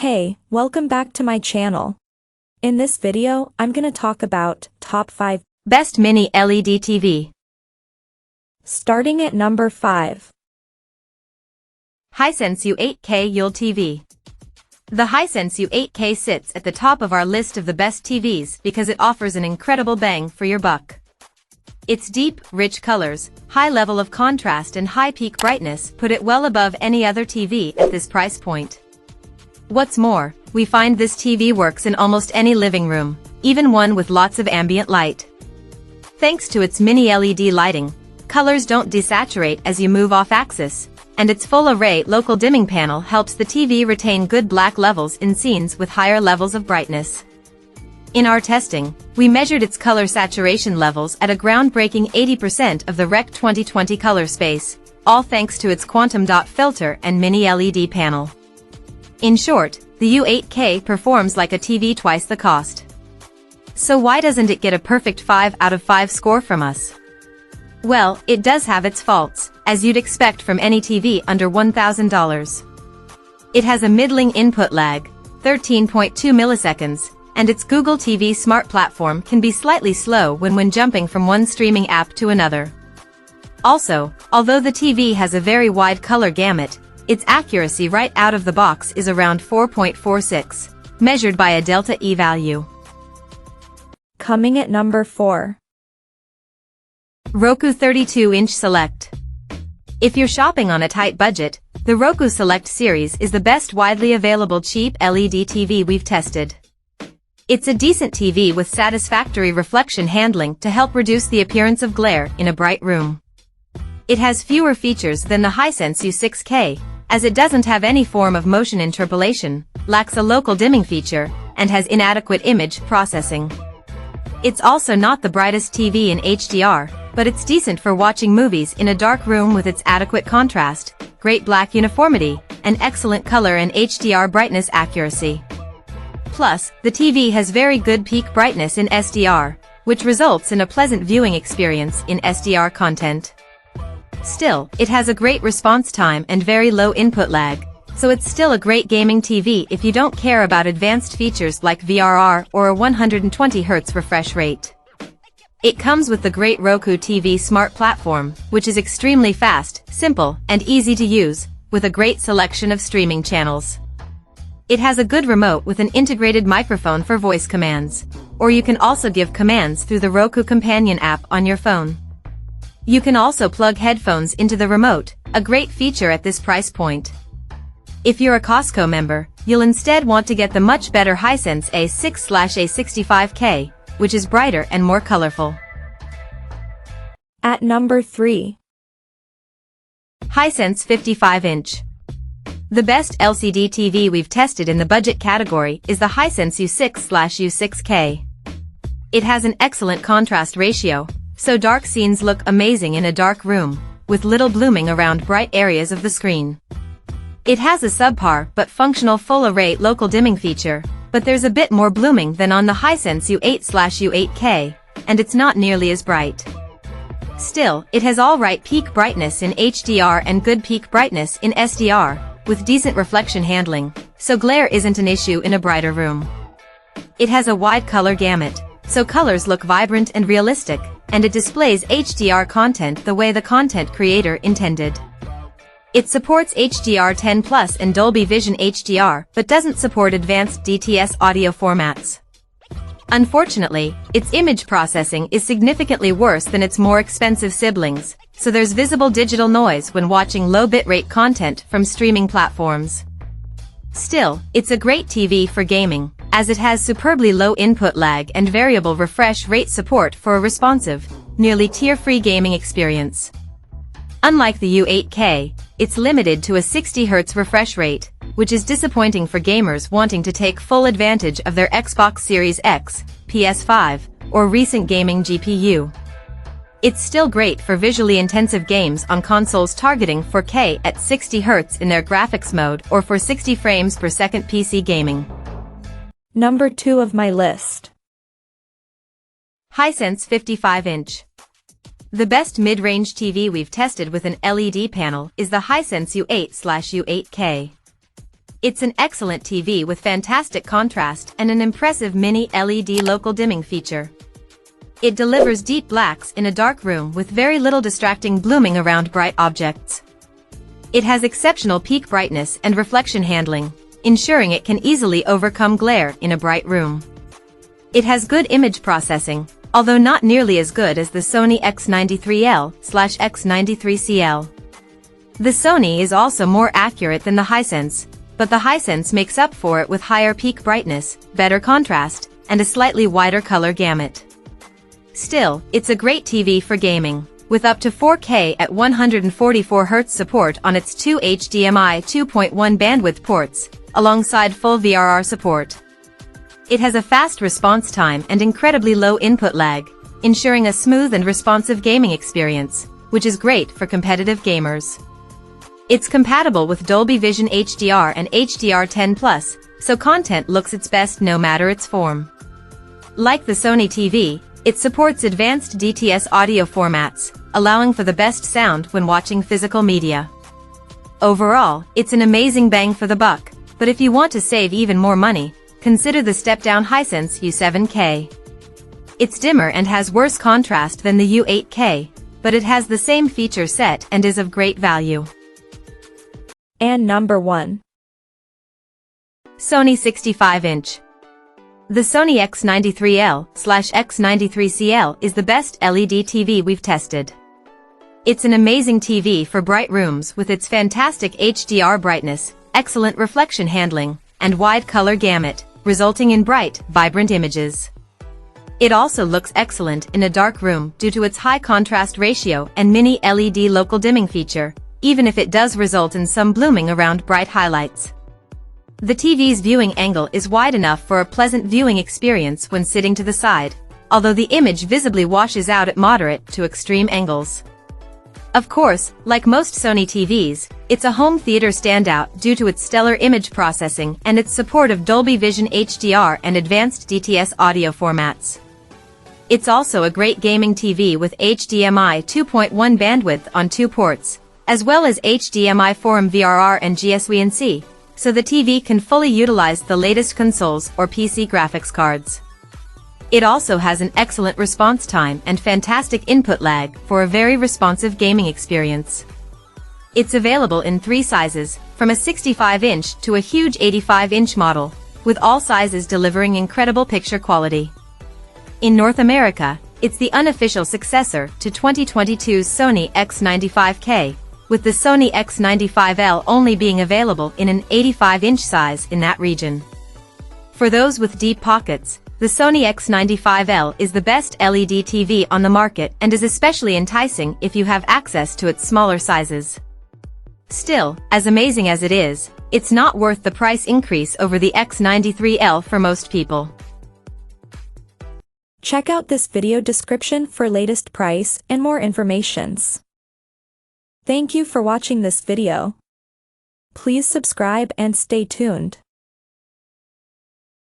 Hey, welcome back to my channel. In this video, I'm gonna talk about top 5 Best Mini LED TV. Starting at number 5. Hisense U8K ULED TV. The Hisense U8K sits at the top of our list of the best TVs because it offers an incredible bang for your buck. Its deep, rich colors, high level of contrast and high peak brightness put it well above any other TV at this price point. What's more, we find this TV works in almost any living room, even one with lots of ambient light. Thanks to its mini LED lighting, colors don't desaturate as you move off axis, and its full-array local dimming panel helps the TV retain good black levels in scenes with higher levels of brightness. In our testing, we measured its color saturation levels at a groundbreaking 80% of the Rec 2020 color space, all thanks to its quantum dot filter and mini LED panel. In short, the U8K performs like a TV twice the cost. So why doesn't it get a perfect 5 out of 5 score from us? Well, it does have its faults, as you'd expect from any TV under $1,000. It has a middling input lag, 13.2 milliseconds, and its Google TV Smart platform can be slightly slow when jumping from one streaming app to another. Also, although the TV has a very wide color gamut, its accuracy right out of the box is around 4.46, measured by a delta E value. Coming at number 4. Roku 32-inch Select. If you're shopping on a tight budget, the Roku Select series is the best widely available cheap LED TV we've tested. It's a decent TV with satisfactory reflection handling to help reduce the appearance of glare in a bright room. It has fewer features than the Hisense U6K, as it doesn't have any form of motion interpolation, lacks a local dimming feature, and has inadequate image processing. It's also not the brightest TV in HDR, but it's decent for watching movies in a dark room with its adequate contrast, great black uniformity, and excellent color and HDR brightness accuracy. Plus, the TV has very good peak brightness in SDR, which results in a pleasant viewing experience in SDR content. Still, it has a great response time and very low input lag, so it's still a great gaming TV if you don't care about advanced features like VRR or a 120 Hz refresh rate. It comes with the great Roku TV Smart platform, which is extremely fast, simple, and easy to use, with a great selection of streaming channels. It has a good remote with an integrated microphone for voice commands, or you can also give commands through the Roku Companion app on your phone. You can also plug headphones into the remote, a great feature at this price point. If you're a Costco member, you'll instead want to get the much better Hisense A6/A65K, which is brighter and more colorful. At number 3. Hisense 55-inch. The best LCD TV we've tested in the budget category is the Hisense U6/U6K. It has an excellent contrast ratio, so dark scenes look amazing in a dark room, with little blooming around bright areas of the screen. It has a subpar but functional full-array local dimming feature, but there's a bit more blooming than on the Hisense U8/U8K, and it's not nearly as bright. Still, it has alright peak brightness in HDR and good peak brightness in SDR, with decent reflection handling, so glare isn't an issue in a brighter room. It has a wide color gamut, so colors look vibrant and realistic, and it displays HDR content the way the content creator intended. It supports HDR10+ and Dolby Vision HDR, but doesn't support advanced DTS audio formats. Unfortunately, its image processing is significantly worse than its more expensive siblings, so there's visible digital noise when watching low bitrate content from streaming platforms. Still, it's a great TV for gaming, as it has superbly low input lag and variable refresh rate support for a responsive, nearly tear-free gaming experience. Unlike the U8K, it's limited to a 60 Hz refresh rate, which is disappointing for gamers wanting to take full advantage of their Xbox Series X, PS5, or recent gaming GPU. It's still great for visually intensive games on consoles targeting 4K at 60 Hz in their graphics mode or for 60 frames per second PC gaming. Number 2 of my list. Hisense 55-inch. The best mid-range TV we've tested with an LED panel is the Hisense U8/U8K. It's an excellent TV with fantastic contrast and an impressive mini LED local dimming feature. It delivers deep blacks in a dark room with very little distracting blooming around bright objects. It has exceptional peak brightness and reflection handling, ensuring it can easily overcome glare in a bright room. It has good image processing, although not nearly as good as the Sony X93L/X93CL. The Sony is also more accurate than the Hisense, but the Hisense makes up for it with higher peak brightness, better contrast, and a slightly wider color gamut. Still, it's a great TV for gaming, with up to 4K at 144 Hz support on its two HDMI 2.1 bandwidth ports, alongside full VRR support. It has a fast response time and incredibly low input lag, ensuring a smooth and responsive gaming experience, which is great for competitive gamers. It's compatible with Dolby Vision HDR and HDR10+, so content looks its best no matter its form. Like the Sony TV, it supports advanced DTS audio formats, allowing for the best sound when watching physical media. Overall, it's an amazing bang for the buck, but if you want to save even more money, consider the step-down Hisense U7K. It's dimmer and has worse contrast than the U8K, but it has the same feature set and is of great value. And number 1. Sony 65-inch. The Sony X93L/X93CL is the best LED TV we've tested. It's an amazing TV for bright rooms with its fantastic HDR brightness, excellent reflection handling, and wide color gamut, resulting in bright, vibrant images. It also looks excellent in a dark room due to its high contrast ratio and mini LED local dimming feature, even if it does result in some blooming around bright highlights. The TV's viewing angle is wide enough for a pleasant viewing experience when sitting to the side, although the image visibly washes out at moderate to extreme angles. Of course, like most Sony TVs, it's a home theater standout due to its stellar image processing and its support of Dolby Vision HDR and advanced DTS audio formats. It's also a great gaming TV with HDMI 2.1 bandwidth on 2 ports, as well as HDMI 4 VRR and GSWC, so the TV can fully utilize the latest consoles or PC graphics cards. It also has an excellent response time and fantastic input lag for a very responsive gaming experience. It's available in 3 sizes, from a 65-inch to a huge 85-inch model, with all sizes delivering incredible picture quality. In North America, it's the unofficial successor to 2022's Sony X95K, with the Sony X95L only being available in an 85-inch size in that region. For those with deep pockets, the Sony X95L is the best LED TV on the market and is especially enticing if you have access to its smaller sizes. Still, as amazing as it is, it's not worth the price increase over the X93L for most people. Check out this video description for latest price and more informations. Thank you for watching this video. Please subscribe and stay tuned.